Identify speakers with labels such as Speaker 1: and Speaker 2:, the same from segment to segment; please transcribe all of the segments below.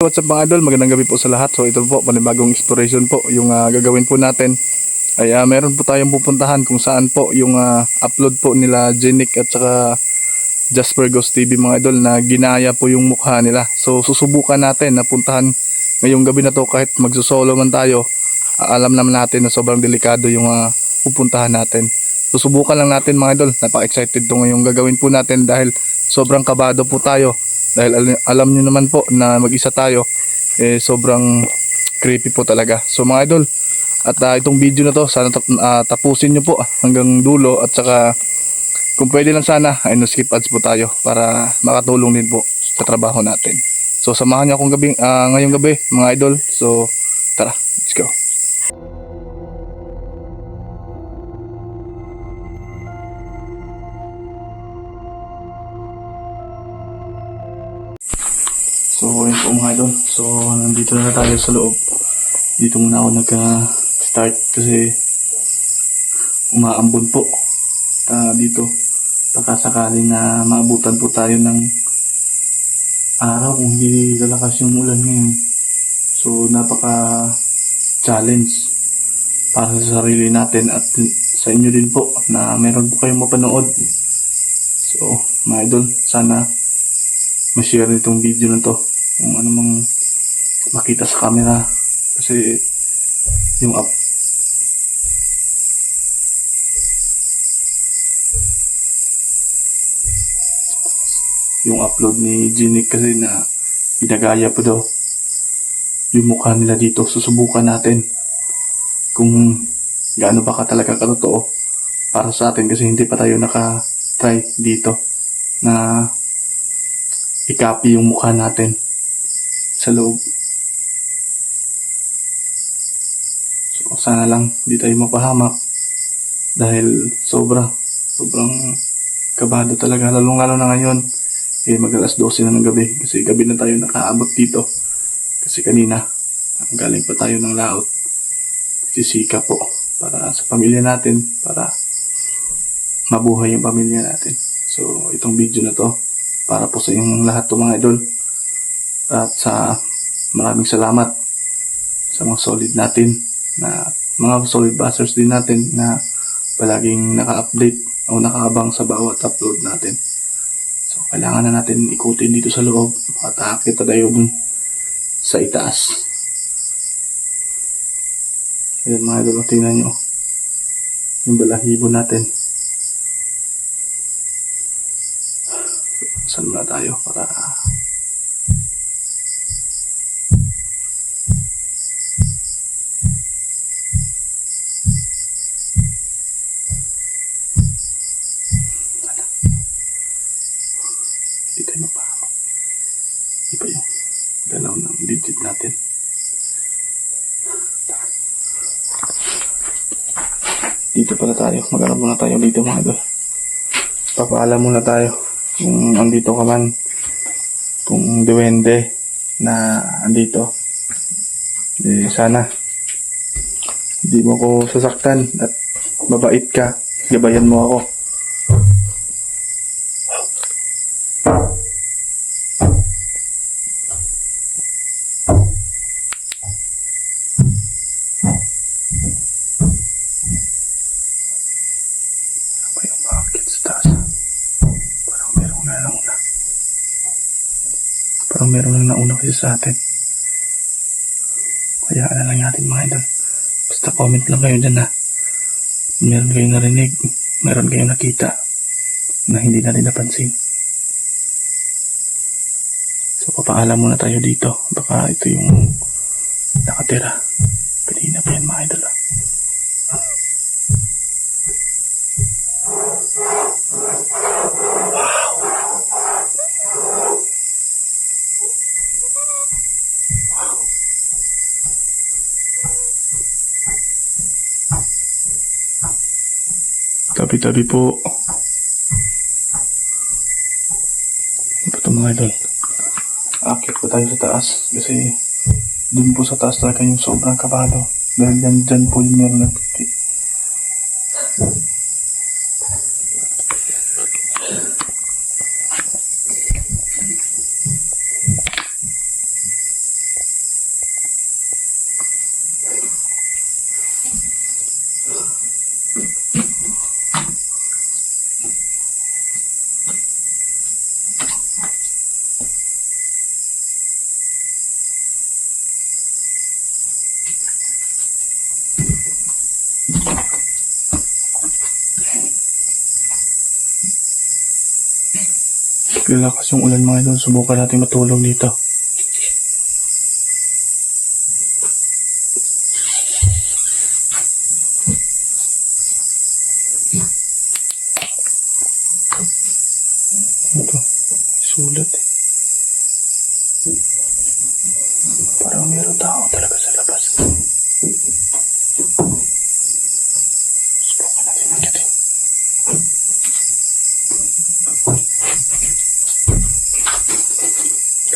Speaker 1: what's up mga idol, magandang gabi po sa lahat. So ito po, panibagong exploration po. Yung gagawin po natin ay meron po tayong pupuntahan kung saan po yung upload po nila Genic at saka Jasper Ghost TV mga idol na ginaya po yung mukha nila. So susubukan natin na puntahan ngayong gabi na to kahit magsusolo man tayo. Alam naman natin na sobrang delikado yung pupuntahan natin. Susubukan lang natin mga idol, napaka-excited to ngayong gagawin po natin dahil sobrang kabado po tayo. Dahil alam nyo naman po na mag-isa tayo, sobrang creepy po talaga. So mga idol, at itong video na to, sana tapusin nyo po hanggang dulo. At saka, kung pwede lang sana, ay no skip ads po tayo para makatulong din po sa trabaho natin. So samahan nyo akong ngayong gabi mga idol. So tara, let's go. So yun po mga idol, so nandito na tayo sa loob. Dito muna ako nagka-start kasi umaambon po dito. Baka sakali na maabutan po tayo ng araw kung hindi lalakas yung ulan ngayon. So napaka-challenge para sa sarili natin at sa inyo din po na meron po kayong mapanood. So mga idol, sana ma-share itong video na to kung ano mang makita sa camera kasi yung upload ni Genic kasi na pinagaya po daw yung mukha nila dito. Susubukan natin kung gaano ba talaga katotoo para sa atin kasi hindi pa tayo naka-try dito na i-copy yung mukha natin sa loob. So sana lang hindi tayo mapahamak dahil sobrang kabado talaga, lalong-lalo na ngayon mag alas 12 na ng gabi kasi gabi na tayo nakaabot dito kasi kanina galing pa tayo ng laot, sisika po para sa pamilya natin, para mabuhay yung pamilya natin. So itong video na to para po sa inyong lahat to mga idol. At sa maraming salamat sa mga solid natin, na mga solid bashers din natin na palaging naka-update o nakaabang sa bawat upload natin. So kailangan na natin ikutin dito sa loob at aakit tayo dun sa itaas. Ayan mga idol, tingnan nyo yung balahibo natin. Saan muna tayo para hindi tayo mapahamak. Iba yung galaw ng digit natin. Dito pala tayo, mag-alam muna tayo dito mga idol. Papaalam muna tayo kung andito ka man, kung duwende na andito, sana hindi mo ko sasaktan at mabait ka, gabayan mo ako. Ano ba yung bakit sa taas? Parang meron nang nauna kasi sa atin. Hayaan na lang natin mga idol. Basta comment lang kayo dyan ha. Meron kayong narinig, meron kayong nakita na hindi natin napansin. So papaalam muna tayo dito. Baka ito yung nakatira. Kanina pa yan mga idol ha. Tabi-tabi po. Ito mga idol. Akit po tayo sa taas kasi dun po sa taas talaga yung sobrang kabado. Dahil dyan po yung meron nagpiti. Lalakas yung ulan mga idol. Subukan natin matulog dito. Ito. Sulat eh. Parang meron tao talaga sa labas. Subukan natin magkitin.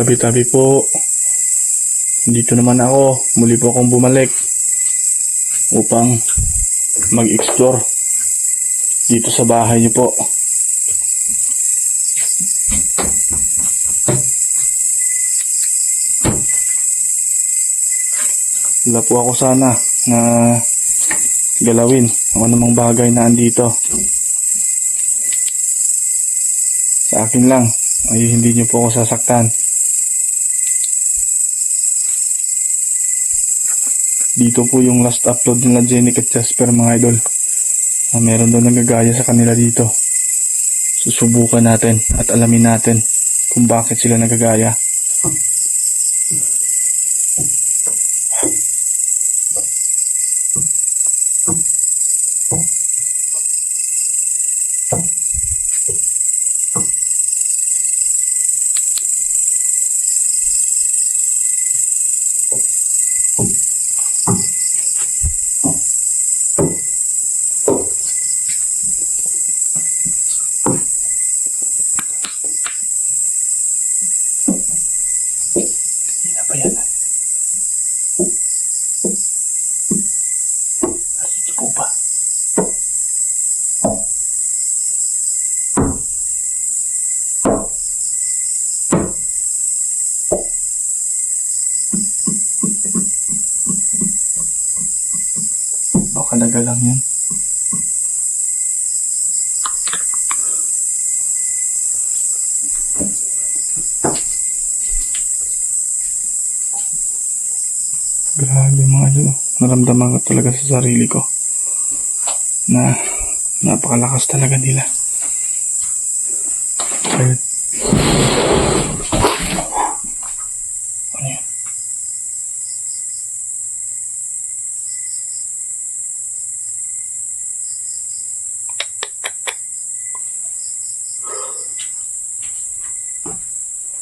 Speaker 1: Tabi-tabi po. Dito naman ako. Muli po akong bumalik upang mag-explore dito sa bahay niyo po. Wala po ako sana na galawin o anumang bagay na andito. Sa akin lang ay hindi niyo po ako sasaktan. Dito po yung last upload nila Jenny at Jasper mga idol. Meron daw nagagaya sa kanila dito. Susubukan natin at alamin natin kung bakit sila nagagaya. Hindi pa yan. Narito po ba? Baka daga lang yun. Grabe mga idol. Naramdaman ko talaga sa sarili ko na napakalakas talaga nila. Ayun. Ano yun?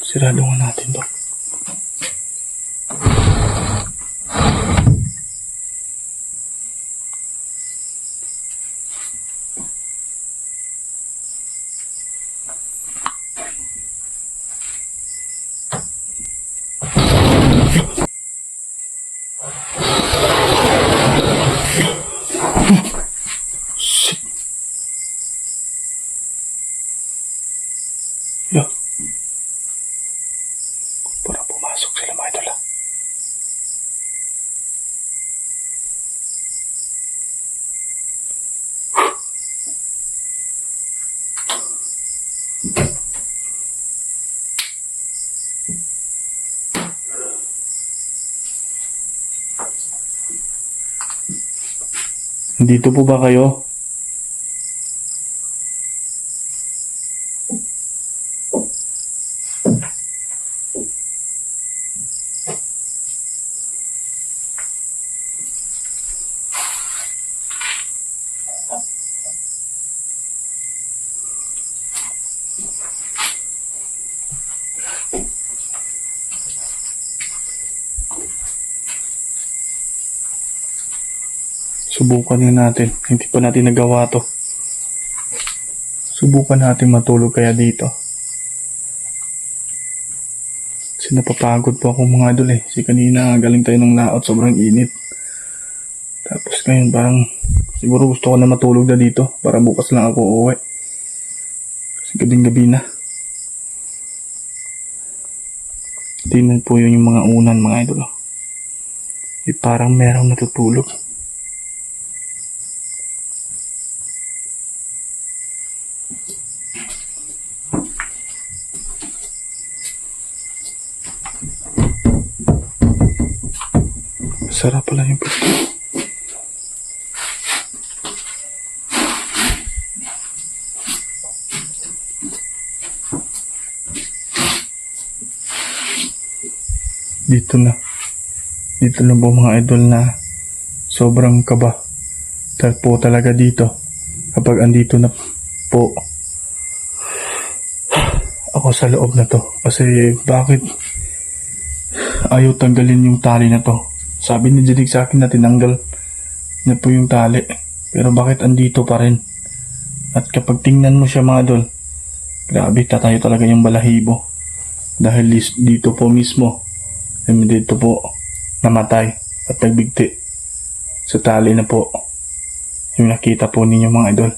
Speaker 1: Sirado nga natin to. Shit. Yo. Parang pumasok sila mga idol ah. Dito po ba kayo? Subukan din natin. Hindi pa natin nagawa to. Subukan natin matulog kaya dito. Kasi napapagod po ako mga idol eh. Kasi kanina galing tayo ng laot. Sobrang init. Tapos ngayon parang siguro gusto ko na matulog na dito. Para bukas lang ako uuwi. Kasi gabing-gabi na. Tingnan po yun yung mga unan mga idol. Parang merong natutulog. Sarap pala yung pwesto. Dito na. Dito na po mga idol na sobrang kaba. Po talaga dito. Kapag andito na po ako sa loob na to. Kasi bakit ayaw tanggalin yung tali na to? Sabi ni Jinig sa akin na tinanggal na po yung tali. Pero bakit andito pa rin? At kapag tingnan mo siya mga idol, grabe tatayo talaga yung balahibo. Dahil dito po mismo, dito po namatay at nagbigti sa tali na po yung nakita po ninyo mga idol.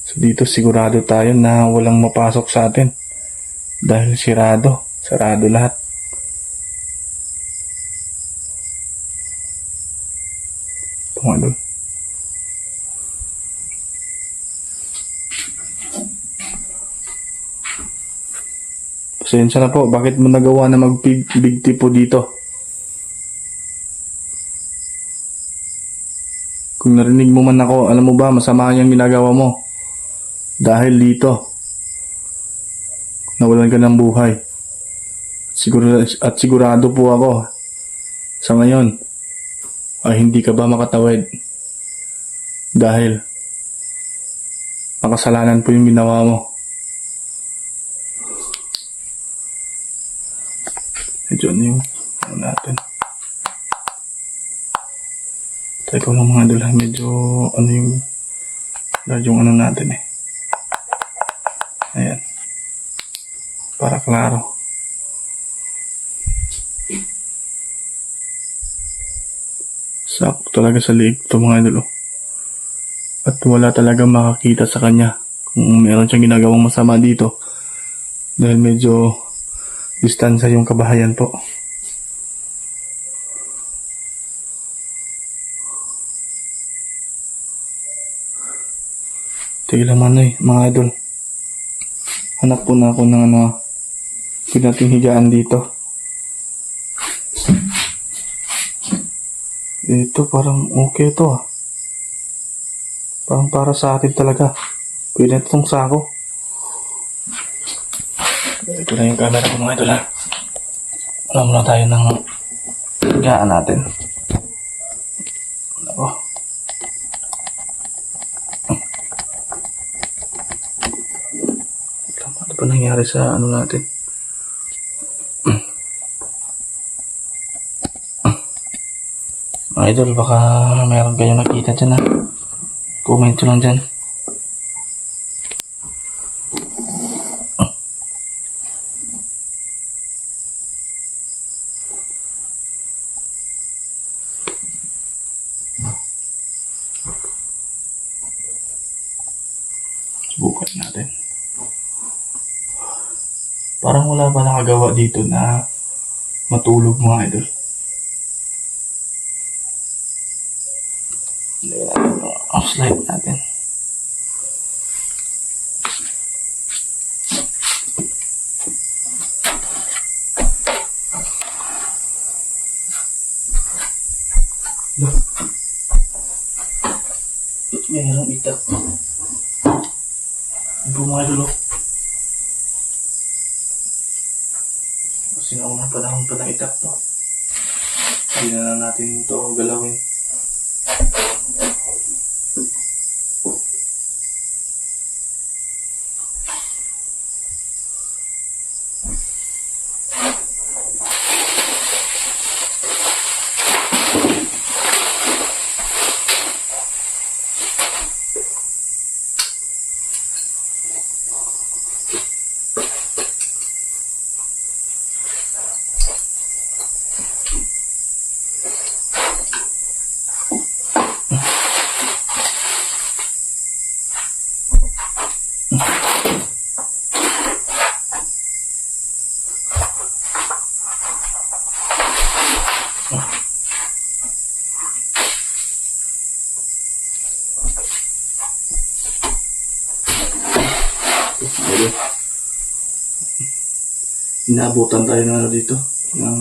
Speaker 1: So dito sigurado tayo na walang mapasok sa atin dahil sarado lahat. Ito mga idol. Pasensya na po, bakit mo nagawa na magbigti po dito? Kung narinig mo man ako, alam mo ba, masama yung ginagawa mo. Dahil dito, nawalan ka ng buhay. At sigurado po ako, sa ngayon, ay hindi ka ba makatawid. Dahil, makasalanan po yung ginawa mo. Medyo ano yung natin. Teka lang mga idol, medyo ano yung ano natin eh. Ayan. Para klaro. Sakto talaga sa liig ito mga idol. At wala talaga makakita sa kanya kung meron siyang ginagawang masama dito. Dahil medyo distansya yung kabahayan po. Tigil naman mga idol. Hanap po na ako ng pinating higaan dito. Ito parang okay to ah. Parang para sa atin talaga. Pwede na itong sako. Ito na yung camera ko mga idol ha. Wala muna tayo ng higaan natin. Ako. Ano pa nangyari sa ano natin? Mga idol, baka meron kayo nakita dyan ha. Comment nyo lang dyan. Subukan natin. Parang wala pa nakagawa dito na matulog mga idol. Slide natin. Mayroong itak. Ito mga idol. Kasi naunang panahon pa ng itak to. Hindi na natin ito galawin. Inaabutan tayo ng ano dito ng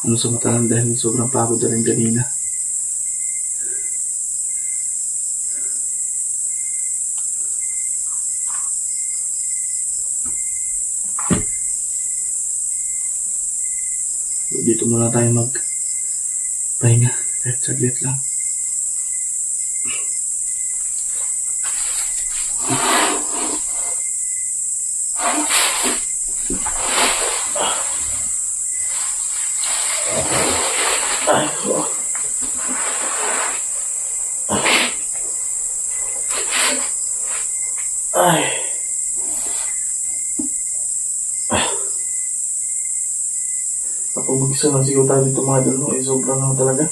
Speaker 1: ano sa mata lang dahil sobrang pagod na rin kanina. dito muna tayo magpahinga. Kahit saglit lang. Ay, oh. Ay. Kapag mag-isa lang siguro tayo dito mga idol, no? Sobrang lang talaga.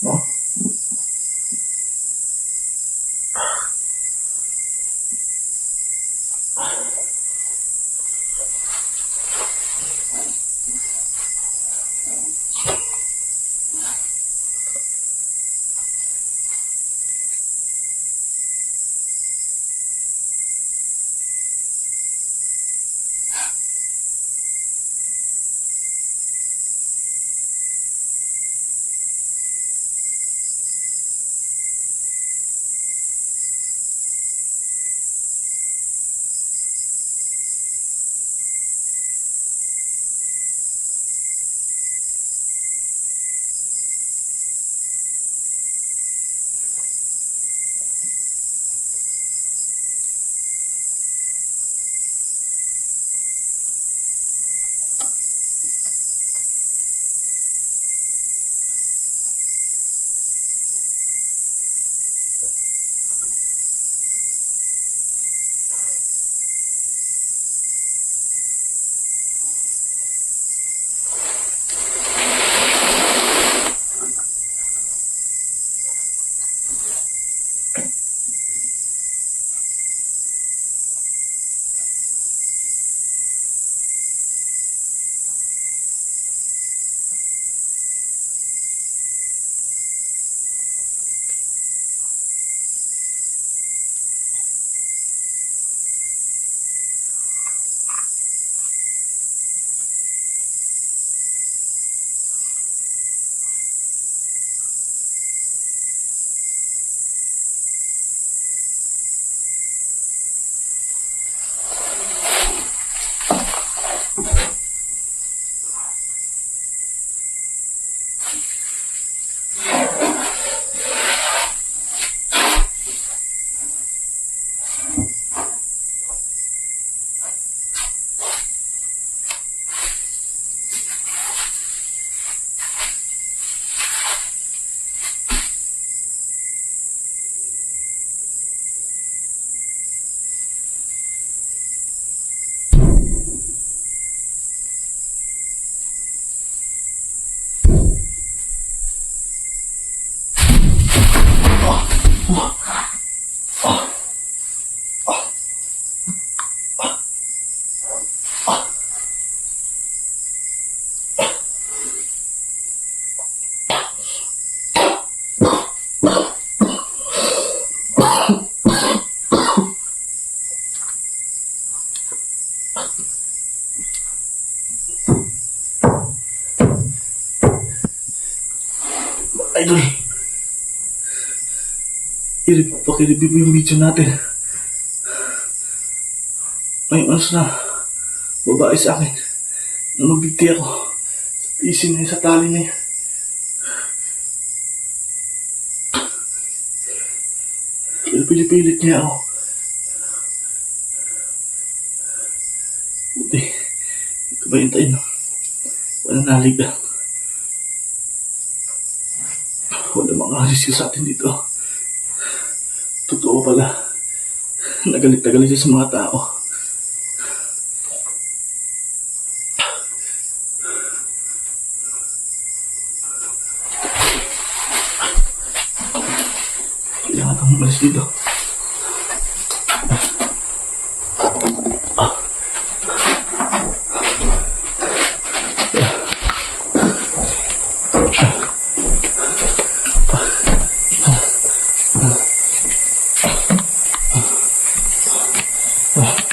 Speaker 1: No? Idol, pakireview mo yung video natin. May oras na babae sa akin. Nabigti ako sa isin na yun, sa tali na yun. Pero pinipilit niya ako. Buti, hindi ka ba hintayin, no? Pananalig ka. Wala mga risk sa atin dito. Totoo pala. Nagalit siya sa mga tao. Kailangan kang umalis dito. Ah.